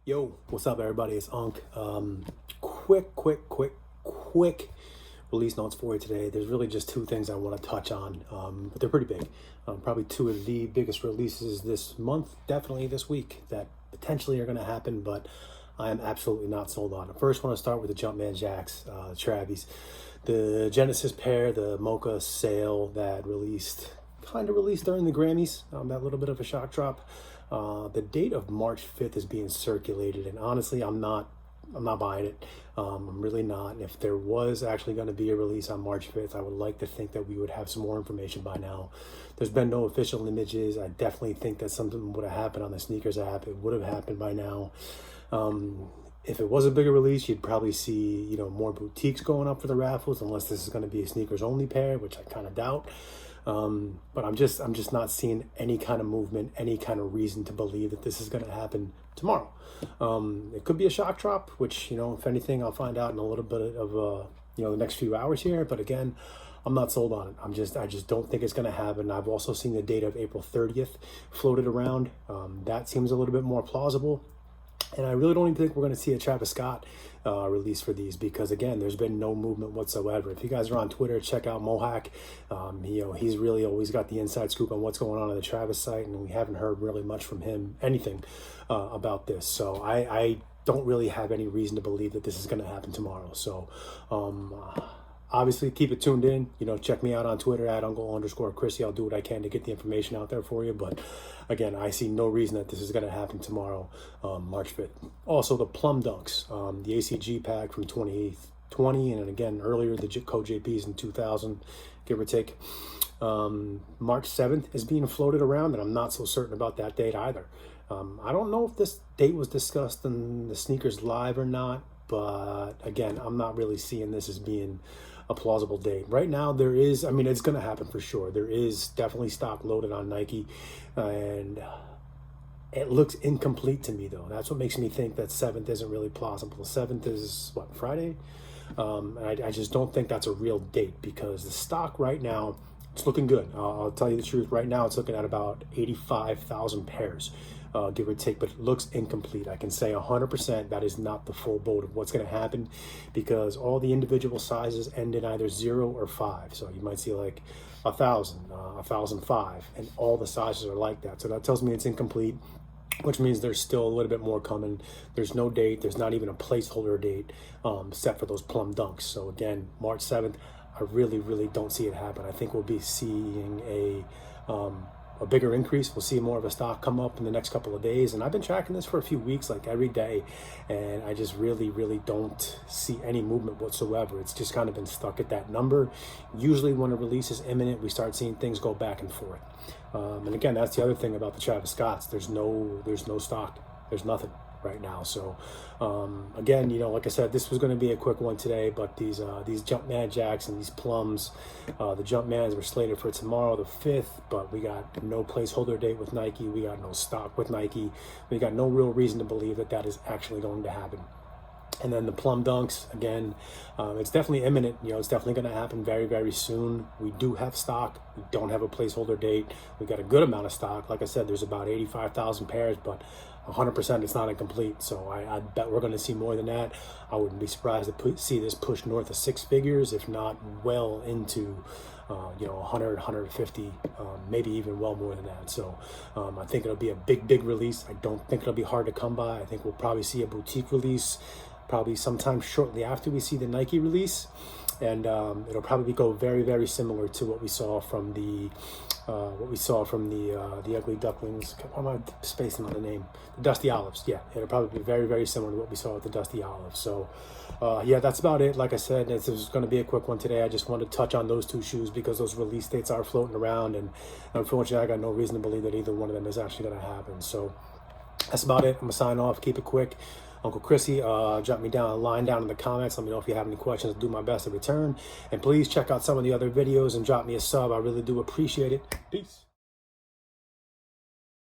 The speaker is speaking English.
Yo, what's up, everybody? It's Unk. Quick release notes for you today. There's really just two things I want to touch on, but they're pretty big. Probably two of the biggest releases this month, definitely this week, that potentially are going to happen, but I am absolutely not sold on it. First, I want to start with the Jumpman Jacks, Travis. The Genesis pair, the Mocha Sale that kind of released during the Grammys, that little bit of a shock drop. The date of March 5th is being circulated, and honestly, I'm not buying it. I'm really not. If there was actually going to be a release on March 5th, I would like to think that we would have some more information by now. There's been no official images. I definitely think that something would have happened on the sneakers app. It would have happened by now. If it was a bigger release, you'd probably see, more boutiques going up for the raffles, unless this is going to be a sneakers only pair, which I kind of doubt. But I'm just not seeing any kind of movement, any kind of reason to believe that this is going to happen tomorrow. It could be a shock drop, which, if anything, I'll find out in a little bit of, the next few hours here. But again, I'm not sold on it. I just don't think it's going to happen. I've also seen the date of April 30th floated around. That seems a little bit more plausible. And I really don't even think we're going to see a Travis Scott release for these, because again, there's been no movement whatsoever. If you guys are on Twitter, check out Mohawk. He's really always got the inside scoop on what's going on the Travis site, and we haven't heard really much from him, anything about this. So I don't really have any reason to believe that this is going to happen tomorrow. So obviously, keep it tuned in. Check me out on Twitter at Uncle_Chrissy. I'll do what I can to get the information out there for you. But again, I see no reason that this is going to happen tomorrow, March 5th. Also, the Plum Dunks, the ACG pack from 2020, and again, earlier, the Code JPs in 2000, give or take. March 7th is being floated around, and I'm not so certain about that date either. I don't know if this date was discussed in the Sneakers Live or not, but again, I'm not really seeing this as being a plausible date. Right now, there is, it's going to happen for sure. There is definitely stock loaded on Nike, and it looks incomplete to me, though. That's what makes me think that 7th isn't really plausible. 7th is, Friday? And I just don't think that's a real date, because the stock right now, it's looking good. I'll tell you the truth. Right now, it's looking at about 85,000 pairs. Give or take, but it looks incomplete. I can say 100% that is not the full boat of what's going to happen, because all the individual sizes end in either 0 or 5. So you might see like 1,000, 1,005, and all the sizes are like that. So that tells me it's incomplete, which means there's still a little bit more coming. There's no date. There's not even a placeholder date set for those Plum Dunks. So again, March 7th, I really don't see it happen. I think we'll be seeing a bigger increase. We'll see more of a stock come up in the next couple of days. And I've been tracking this for a few weeks, like every day, and I just really don't see any movement whatsoever. It's just kind of been stuck at that number. Usually when a release is imminent, we start seeing things go back and forth. And again, that's the other thing about the Travis Scotts. There's no stock. There's nothing right now. So again, like I said, this was going to be a quick one today, but these Jumpman Jacks and these Plums, the Jumpmans were slated for tomorrow, the 5th, but we got no placeholder date with Nike. We got no stock with Nike. We got no real reason to believe that is actually going to happen. And then the Plum Dunks, again, it's definitely imminent. It's definitely going to happen very soon. We do have stock. We don't have a placeholder date. We got a good amount of stock. Like I said, there's about 85,000 pairs, but 100% it's not incomplete. So I bet we're going to see more than that. I wouldn't be surprised to see this push north of 6 figures, if not well into 100, 150, maybe even well more than that. So I think it'll be a big release. I don't think it'll be hard to come by. I think we'll probably see a boutique release probably sometime shortly after we see the Nike release, and it'll probably go very similar to what we saw from the Ugly Ducklings. Why am I spacing on the name? The Dusty Olives. Yeah, it'll probably be very similar to what we saw with the Dusty Olives. So yeah, that's about it. Like I said, this is going to be a quick one today. I just wanted to touch on those two shoes because those release dates are floating around, and unfortunately, I got no reason to believe that either one of them is actually going to happen. So that's about it. I'm gonna sign off. Keep it quick. Uncle Chrissy, drop me down a line down in the comments. Let me know if you have any questions. I'll do my best to return. And please check out some of the other videos and drop me a sub. I really do appreciate it. Peace.